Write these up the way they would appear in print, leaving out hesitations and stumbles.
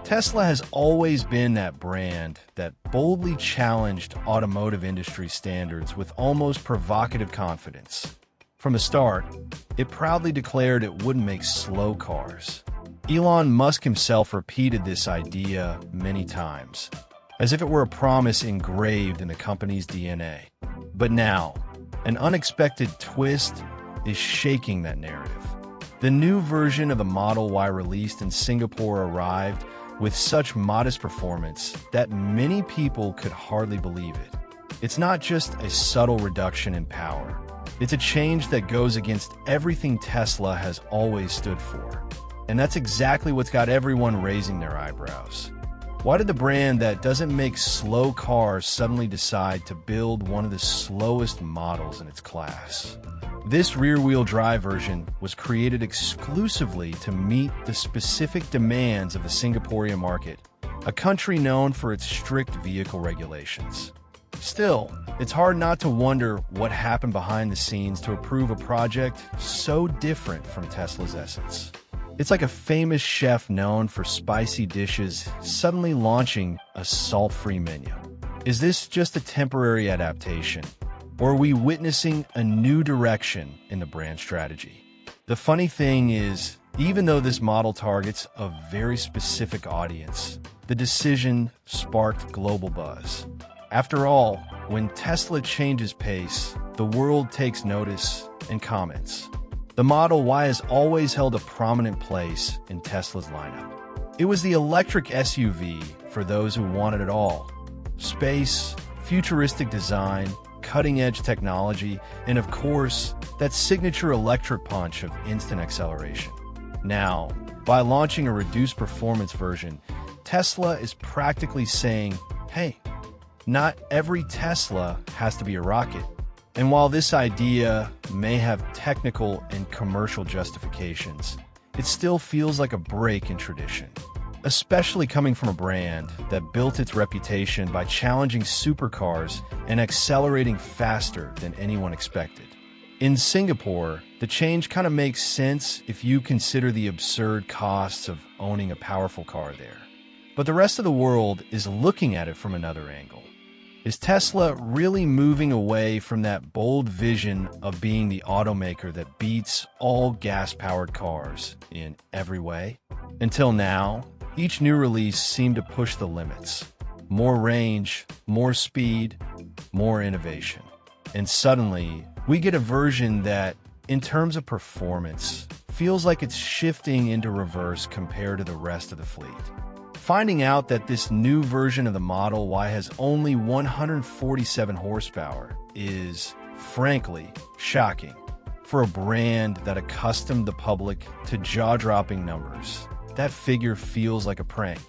Tesla has always been that brand that boldly challenged automotive industry standards with almost provocative confidence. From the start, it proudly declared it wouldn't make slow cars. Elon Musk himself repeated this idea many times, as if it were a promise engraved in the company's DNA. But now, an unexpected twist is shaking that narrative. The new version of the Model Y released in Singapore arrived with such modest performance that many people could hardly believe it. It's not just a subtle reduction in power. It's a change that goes against everything Tesla has always stood for. And that's exactly what's got everyone raising their eyebrows. Why did the brand that doesn't make slow cars suddenly decide to build one of the slowest models in its class? This rear-wheel drive version was created exclusively to meet the specific demands of the Singaporean market, a country known for its strict vehicle regulations. Still, it's hard not to wonder what happened behind the scenes to approve a project so different from Tesla's essence. It's like a famous chef known for spicy dishes suddenly launching a salt-free menu. Is this just a temporary adaptation, or are we witnessing a new direction in the brand strategy? The funny thing is, even though this model targets a very specific audience, the decision sparked global buzz. After all, when Tesla changes pace, the world takes notice and comments. The Model Y has always held a prominent place in Tesla's lineup. It was the electric SUV for those who wanted it all. Space, futuristic design, cutting-edge technology, and of course, that signature electric punch of instant acceleration. Now, by launching a reduced performance version, Tesla is practically saying, hey, not every Tesla has to be a rocket. And while this idea may have technical and commercial justifications, it still feels like a break in tradition, especially coming from a brand that built its reputation by challenging supercars and accelerating faster than anyone expected. In Singapore, the change kind of makes sense if you consider the absurd costs of owning a powerful car there. But the rest of the world is looking at it from another angle. Is Tesla really moving away from that bold vision of being the automaker that beats all gas-powered cars in every way? Until now, each new release seemed to push the limits. More range, more speed, more innovation. And suddenly, we get a version that, in terms of performance, feels like it's shifting into reverse compared to the rest of the fleet. Finding out that this new version of the Model Y has only 147 horsepower is, frankly, shocking for a brand that accustomed the public to jaw-dropping numbers. That figure feels like a prank,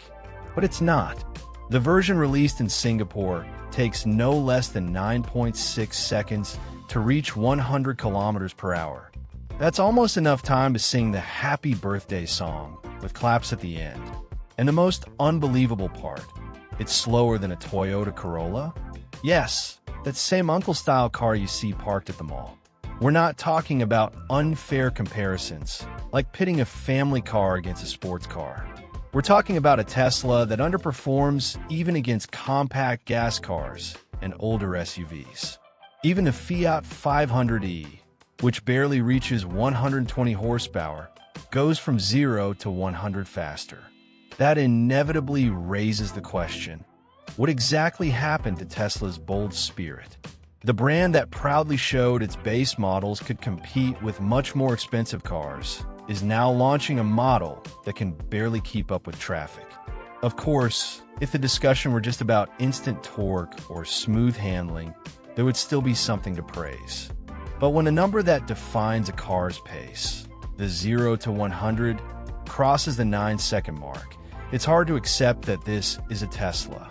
but it's not. The version released in Singapore takes no less than 9.6 seconds to reach 100 kilometers per hour. That's almost enough time to sing the Happy Birthday song with claps at the end. And the most unbelievable part, it's slower than a Toyota Corolla? Yes, that same uncle-style car you see parked at the mall. We're not talking about unfair comparisons, like pitting a family car against a sports car. We're talking about a Tesla that underperforms even against compact gas cars and older SUVs. Even the Fiat 500e, which barely reaches 120 horsepower, goes from 0 to 100 faster. That inevitably raises the question, what exactly happened to Tesla's bold spirit? The brand that proudly showed its base models could compete with much more expensive cars is now launching a model that can barely keep up with traffic. Of course, if the discussion were just about instant torque or smooth handling, there would still be something to praise. But when a number that defines a car's pace, the 0 to 100, crosses the 9-second mark, it's hard to accept that this is a Tesla,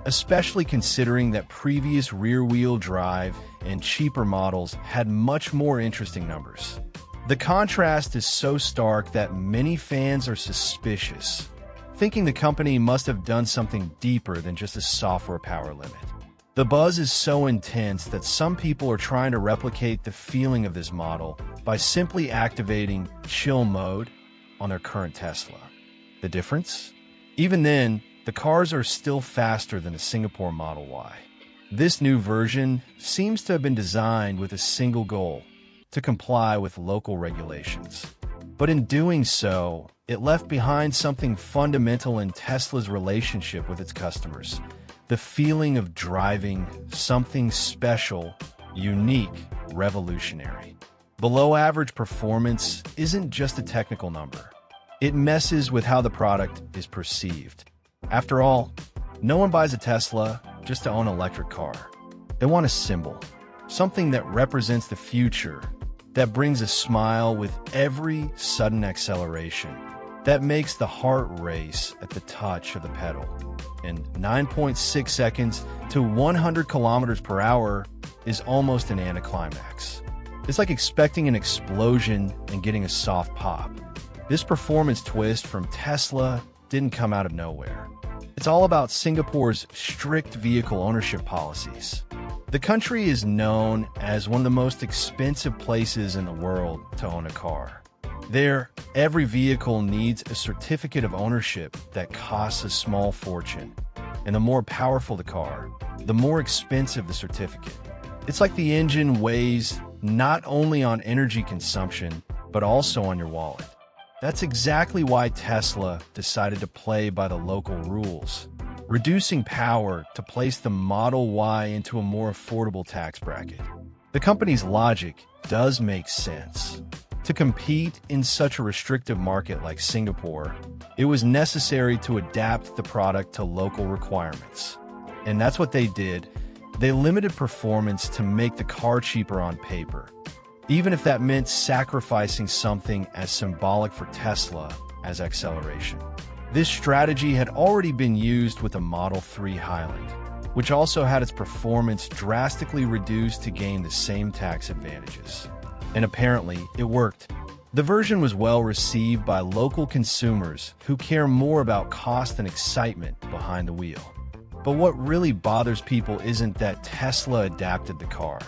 especially considering that previous rear-wheel drive and cheaper models had much more interesting numbers. The contrast is so stark that many fans are suspicious, thinking the company must have done something deeper than just a software power limit. The buzz is so intense that some people are trying to replicate the feeling of this model by simply activating chill mode on their current Tesla. The difference? Even then, the cars are still faster than a Singapore Model Y. This new version seems to have been designed with a single goal: to comply with local regulations. But in doing so, it left behind something fundamental in Tesla's relationship with its customers: the feeling of driving something special, unique, revolutionary. Below-average performance isn't just a technical number. It messes with how the product is perceived. After all, no one buys a Tesla just to own an electric car. They want a symbol, something that represents the future, that brings a smile with every sudden acceleration, that makes the heart race at the touch of the pedal. And 9.6 seconds to 100 kilometers per hour is almost an anticlimax. It's like expecting an explosion and getting a soft pop. This performance twist from Tesla didn't come out of nowhere. It's all about Singapore's strict vehicle ownership policies. The country is known as one of the most expensive places in the world to own a car. There, every vehicle needs a certificate of ownership that costs a small fortune. And the more powerful the car, the more expensive the certificate. It's like the engine weighs not only on energy consumption, but also on your wallet. That's exactly why Tesla decided to play by the local rules, reducing power to place the Model Y into a more affordable tax bracket. The company's logic does make sense. To compete in such a restrictive market like Singapore, it was necessary to adapt the product to local requirements. And that's what they did. They limited performance to make the car cheaper on paper, even if that meant sacrificing something as symbolic for Tesla as acceleration. This strategy had already been used with the Model 3 Highland, which also had its performance drastically reduced to gain the same tax advantages. And apparently, it worked. The version was well received by local consumers who care more about cost and excitement behind the wheel. But what really bothers people isn't that Tesla adapted the car.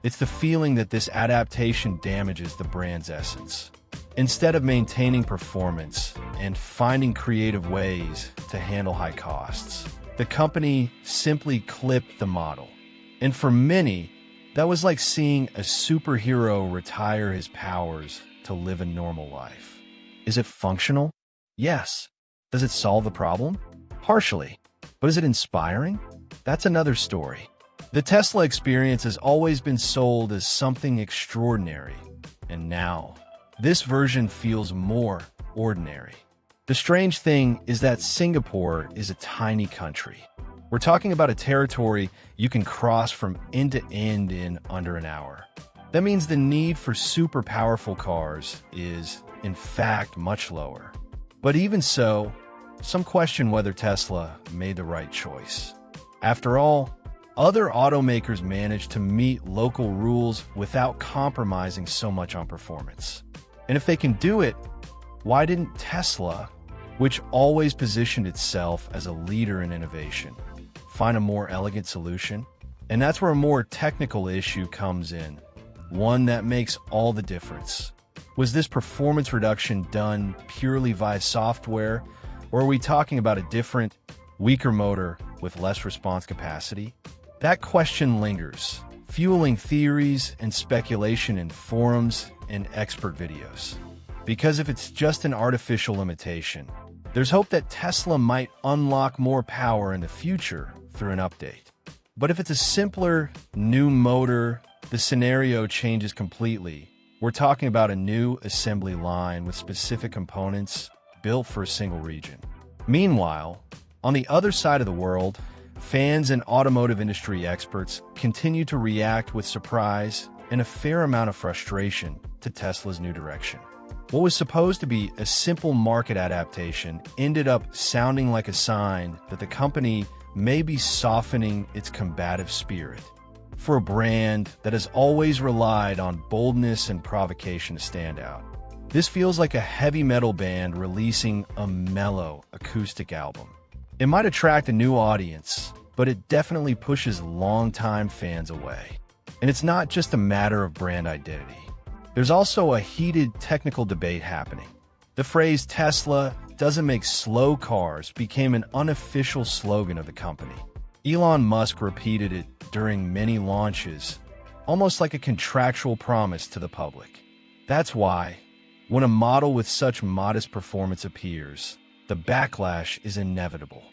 It's the feeling that this adaptation damages the brand's essence. Instead of maintaining performance and finding creative ways to handle high costs, the company simply clipped the model. And for many, that was like seeing a superhero retire his powers to live a normal life. Is it functional? Yes. Does it solve the problem? Partially. But is it inspiring? That's another story. The Tesla experience has always been sold as something extraordinary, and now, this version feels more ordinary. The strange thing is that Singapore is a tiny country. We're talking about a territory you can cross from end to end in under an hour. That means the need for super powerful cars is, in fact, much lower. But even so, some question whether Tesla made the right choice. After all, other automakers managed to meet local rules without compromising so much on performance. And if they can do it, why didn't Tesla, which always positioned itself as a leader in innovation, find a more elegant solution? And that's where a more technical issue comes in, one that makes all the difference. Was this performance reduction done purely via software, or are we talking about a different, weaker motor with less response capacity? That question lingers, fueling theories and speculation in forums and expert videos. Because if it's just an artificial limitation, there's hope that Tesla might unlock more power in the future through an update. But if it's a simpler, new motor, the scenario changes completely. We're talking about a new assembly line with specific components built for a single region. Meanwhile, on the other side of the world, fans and automotive industry experts continue to react with surprise and a fair amount of frustration to Tesla's new direction. What was supposed to be a simple market adaptation ended up sounding like a sign that the company may be softening its combative spirit. For a brand that has always relied on boldness and provocation to stand out, this feels like a heavy metal band releasing a mellow acoustic album. It might attract a new audience, but it definitely pushes longtime fans away. And it's not just a matter of brand identity. There's also a heated technical debate happening. The phrase Tesla doesn't make slow cars became an unofficial slogan of the company. Elon Musk repeated it during many launches, almost like a contractual promise to the public. That's why, when a model with such modest performance appears, the backlash is inevitable.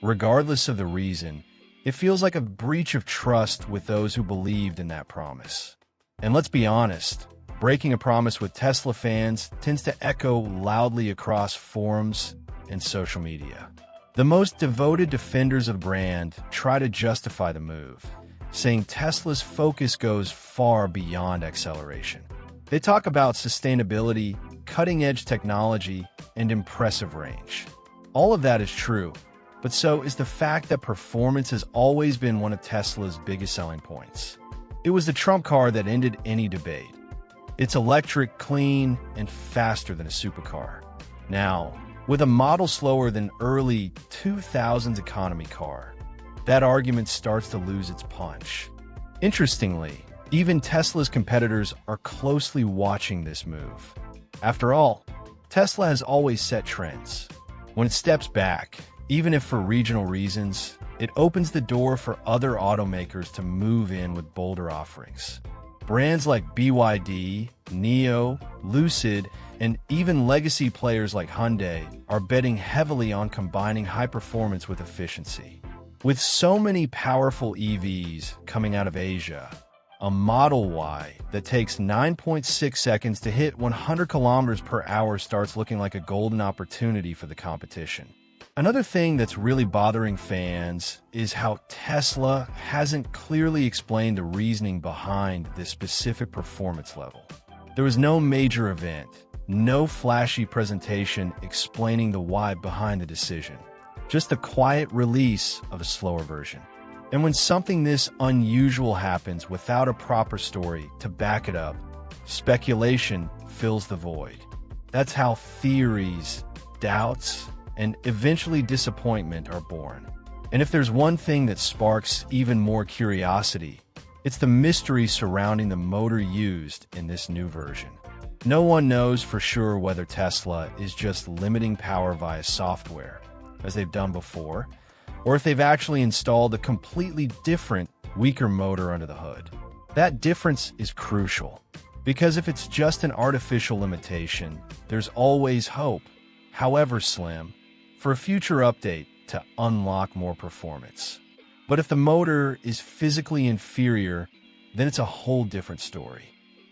Regardless of the reason, it feels like a breach of trust with those who believed in that promise. And let's be honest, breaking a promise with Tesla fans tends to echo loudly across forums and social media. The most devoted defenders of the brand try to justify the move, saying Tesla's focus goes far beyond acceleration. They talk about sustainability, cutting-edge technology, and impressive range. All of that is true, but so is the fact that performance has always been one of Tesla's biggest selling points. It was the trump card that ended any debate. It's electric, clean, and faster than a supercar. Now, with a model slower than early 2000s economy car, that argument starts to lose its punch. Interestingly, even Tesla's competitors are closely watching this move. After all, Tesla has always set trends. When it steps back, even if for regional reasons, it opens the door for other automakers to move in with bolder offerings. Brands like BYD, NIO, Lucid, and even legacy players like Hyundai are betting heavily on combining high performance with efficiency. With so many powerful EVs coming out of Asia, a Model Y that takes 9.6 seconds to hit 100 kilometers per hour starts looking like a golden opportunity for the competition. Another thing that's really bothering fans is how Tesla hasn't clearly explained the reasoning behind this specific performance level. There was no major event, no flashy presentation explaining the why behind the decision, just the quiet release of a slower version. And when something this unusual happens without a proper story to back it up, speculation fills the void. That's how theories, doubts, and eventually disappointment are born. And if there's one thing that sparks even more curiosity, it's the mystery surrounding the motor used in this new version. No one knows for sure whether Tesla is just limiting power via software, as they've done before, or if they've actually installed a completely different, weaker motor under the hood. That difference is crucial, because if it's just an artificial limitation, there's always hope, however slim, for a future update to unlock more performance. But if the motor is physically inferior, then it's a whole different story.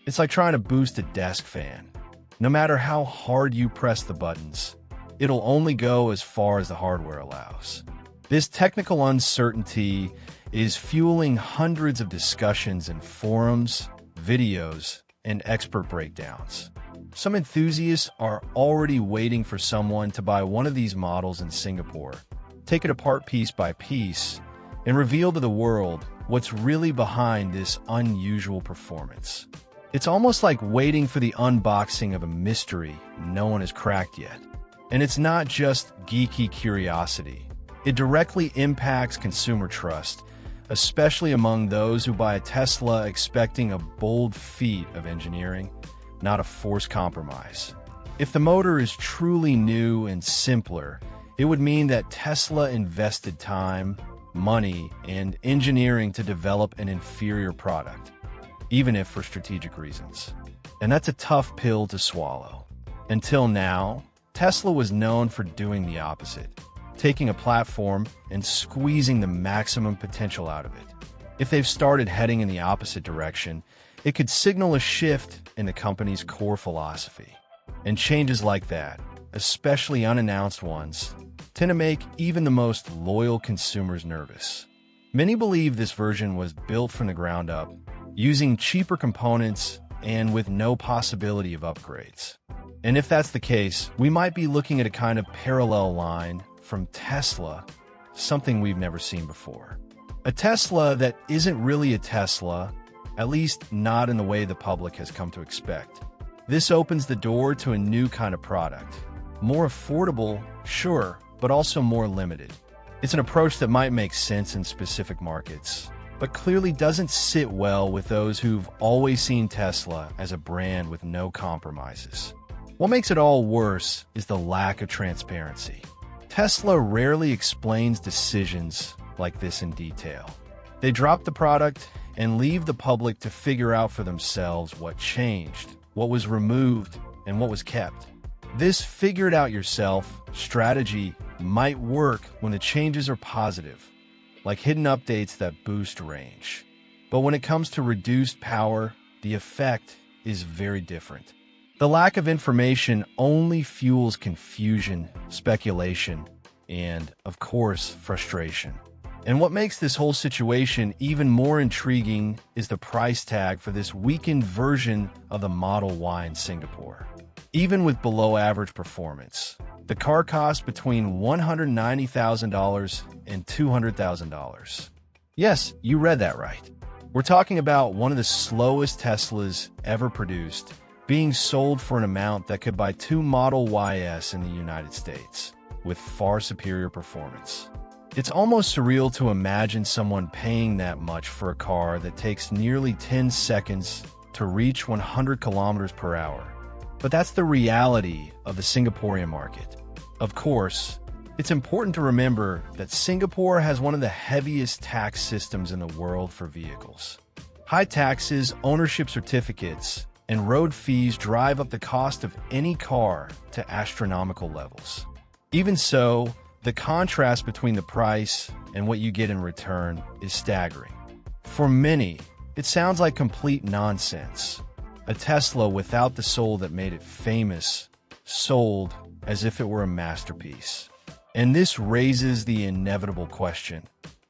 It's like trying to boost a desk fan. No matter how hard you press the buttons, it'll only go as far as the hardware allows. This technical uncertainty is fueling hundreds of discussions in forums, videos, and expert breakdowns. Some enthusiasts are already waiting for someone to buy one of these models in Singapore, take it apart piece by piece, and reveal to the world what's really behind this unusual performance. It's almost like waiting for the unboxing of a mystery no one has cracked yet. And it's not just geeky curiosity. It directly impacts consumer trust, especially among those who buy a Tesla expecting a bold feat of engineering, not a forced compromise. If the motor is truly new and simpler, it would mean that Tesla invested time, money, and engineering to develop an inferior product, even if for strategic reasons. And that's a tough pill to swallow. Until now, Tesla was known for doing the opposite, taking a platform and squeezing the maximum potential out of it. If they've started heading in the opposite direction, it could signal a shift in the company's core philosophy. And changes like that, especially unannounced ones, tend to make even the most loyal consumers nervous. Many believe this version was built from the ground up, using cheaper components and with no possibility of upgrades. And if that's the case, we might be looking at a kind of parallel line from Tesla, something we've never seen before. A Tesla that isn't really a Tesla, at least not in the way the public has come to expect. This opens the door to a new kind of product. More affordable, sure, but also more limited. It's an approach that might make sense in specific markets, but clearly doesn't sit well with those who've always seen Tesla as a brand with no compromises. What makes it all worse is the lack of transparency. Tesla rarely explains decisions like this in detail. They drop the product and leave the public to figure out for themselves what changed, what was removed, and what was kept. This figure-it-out-yourself strategy might work when the changes are positive, like hidden updates that boost range. But when it comes to reduced power, the effect is very different. The lack of information only fuels confusion, speculation, and, of course, frustration. And what makes this whole situation even more intriguing is the price tag for this weakened version of the Model Y in Singapore. Even with below-average performance, the car costs between $190,000 and $200,000. Yes, you read that right. We're talking about one of the slowest Teslas ever produced, being sold for an amount that could buy 2 Model YS in the United States, with far superior performance. It's almost surreal to imagine someone paying that much for a car that takes nearly 10 seconds to reach 100 kilometers per hour. But that's the reality of the Singaporean market. Of course, it's important to remember that Singapore has one of the heaviest tax systems in the world for vehicles. High taxes, ownership certificates, and road fees drive up the cost of any car to astronomical levels. Even so, the contrast between the price and what you get in return is staggering. For many, it sounds like complete nonsense. A Tesla without the soul that made it famous, sold as if it were a masterpiece. And this raises the inevitable question: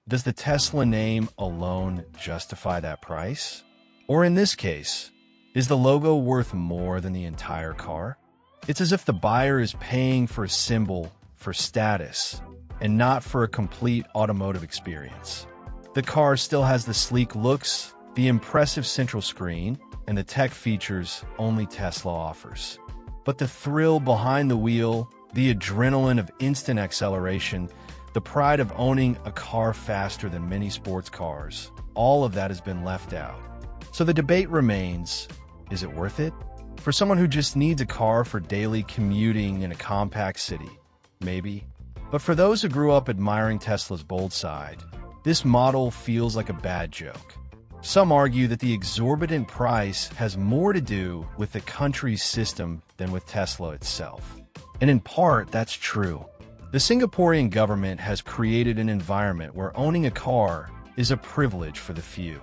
does the Tesla name alone justify that price? Or in this case, is the logo worth more than the entire car? It's as if the buyer is paying for a symbol, for status, and not for a complete automotive experience. The car still has the sleek looks, the impressive central screen, and the tech features only Tesla offers. But the thrill behind the wheel, the adrenaline of instant acceleration, the pride of owning a car faster than many sports cars, all of that has been left out. So the debate remains, is it worth it? For someone who just needs a car for daily commuting in a compact city, maybe. But for those who grew up admiring Tesla's bold side, this model feels like a bad joke. Some argue that the exorbitant price has more to do with the country's system than with Tesla itself. And in part, that's true. The Singaporean government has created an environment where owning a car is a privilege for the few.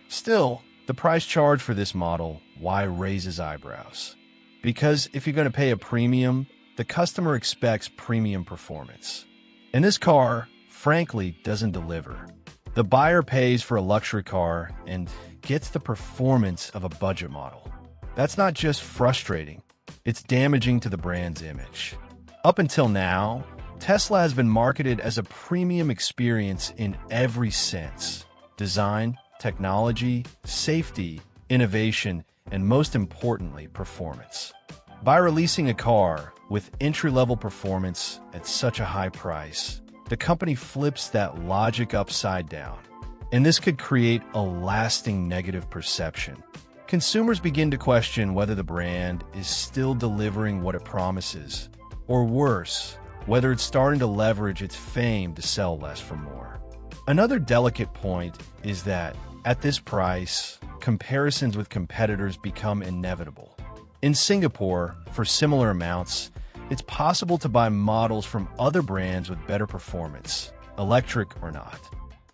Still, the price charged for this Model Y raises eyebrows. Because if you're going to pay a premium, the customer expects premium performance. And this car, frankly, doesn't deliver. The buyer pays for a luxury car and gets the performance of a budget model. That's not just frustrating, it's damaging to the brand's image. Up until now, Tesla has been marketed as a premium experience in every sense: design, technology, safety, innovation, and most importantly, performance. By releasing a car with entry-level performance at such a high price, the company flips that logic upside down. And this could create a lasting negative perception. Consumers begin to question whether the brand is still delivering what it promises, or worse, whether it's starting to leverage its fame to sell less for more. Another delicate point is that, at this price, comparisons with competitors become inevitable. In Singapore, for similar amounts, it's possible to buy models from other brands with better performance, electric or not.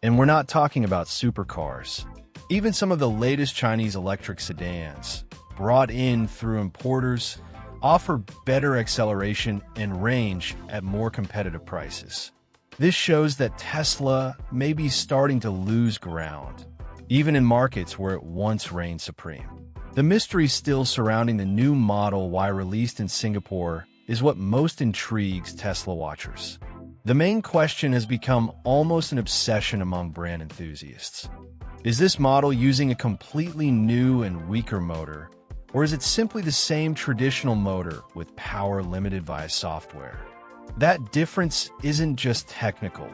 And we're not talking about supercars. Even some of the latest Chinese electric sedans, brought in through importers, offer better acceleration and range at more competitive prices. This shows that Tesla may be starting to lose ground, even in markets where it once reigned supreme. The mystery still surrounding the new Model Y released in Singapore is what most intrigues Tesla watchers. The main question has become almost an obsession among brand enthusiasts. Is this model using a completely new and weaker motor, or is it simply the same traditional motor with power limited via software? That difference isn't just technical.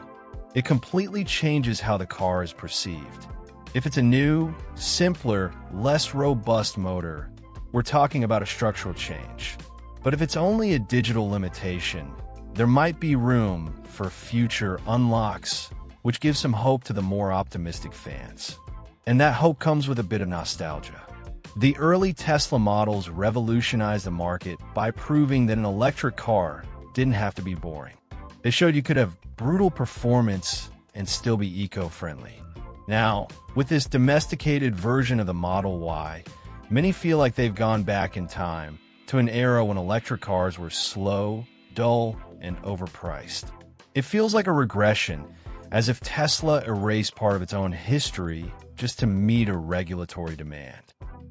It completely changes how the car is perceived. If it's a new, simpler, less robust motor, we're talking about a structural change. But if it's only a digital limitation, there might be room for future unlocks, which gives some hope to the more optimistic fans. And that hope comes with a bit of nostalgia. The early Tesla models revolutionized the market by proving that an electric car didn't have to be boring. They showed you could have brutal performance and still be eco-friendly. Now, with this domesticated version of the Model Y, many feel like they've gone back in time to an era when electric cars were slow, dull, and overpriced. It feels like a regression, as if Tesla erased part of its own history just to meet a regulatory demand.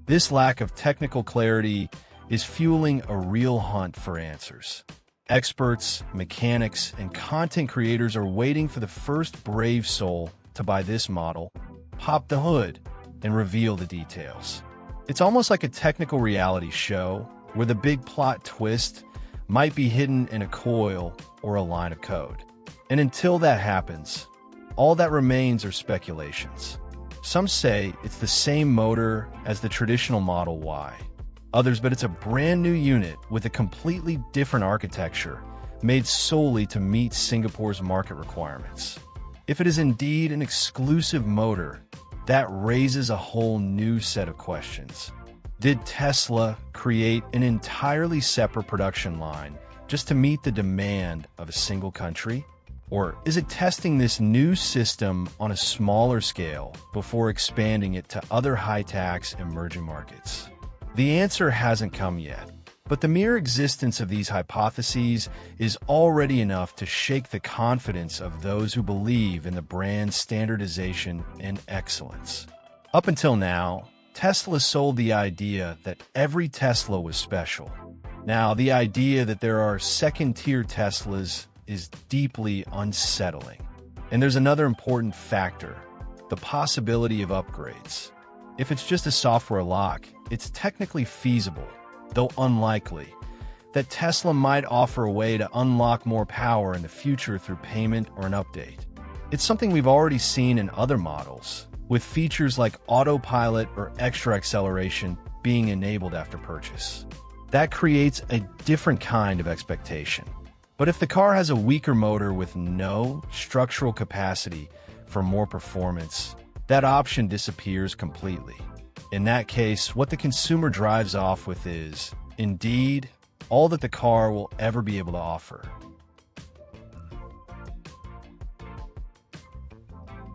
This lack of technical clarity is fueling a real hunt for answers. Experts, mechanics, and content creators are waiting for the first brave soul to buy this model, pop the hood, and reveal the details. It's almost like a technical reality show where the big plot twist might be hidden in a coil or a line of code. And until that happens, all that remains are speculations. Some say it's the same motor as the traditional Model Y. Others, but it's a brand new unit with a completely different architecture, made solely to meet Singapore's market requirements. If it is indeed an exclusive motor, that raises a whole new set of questions. Did Tesla create an entirely separate production line just to meet the demand of a single country? Or is it testing this new system on a smaller scale before expanding it to other high-tax emerging markets? The answer hasn't come yet, but the mere existence of these hypotheses is already enough to shake the confidence of those who believe in the brand's standardization and excellence. Up until now, Tesla sold the idea that every Tesla was special. Now, the idea that there are second-tier Teslas is deeply unsettling. And there's another important factor, the possibility of upgrades. If it's just a software lock, it's technically feasible, though unlikely, that Tesla might offer a way to unlock more power in the future through payment or an update. It's something we've already seen in other models, with features like autopilot or extra acceleration being enabled after purchase. That creates a different kind of expectation. But if the car has a weaker motor with no structural capacity for more performance, that option disappears completely. In that case, what the consumer drives off with is, indeed, all that the car will ever be able to offer.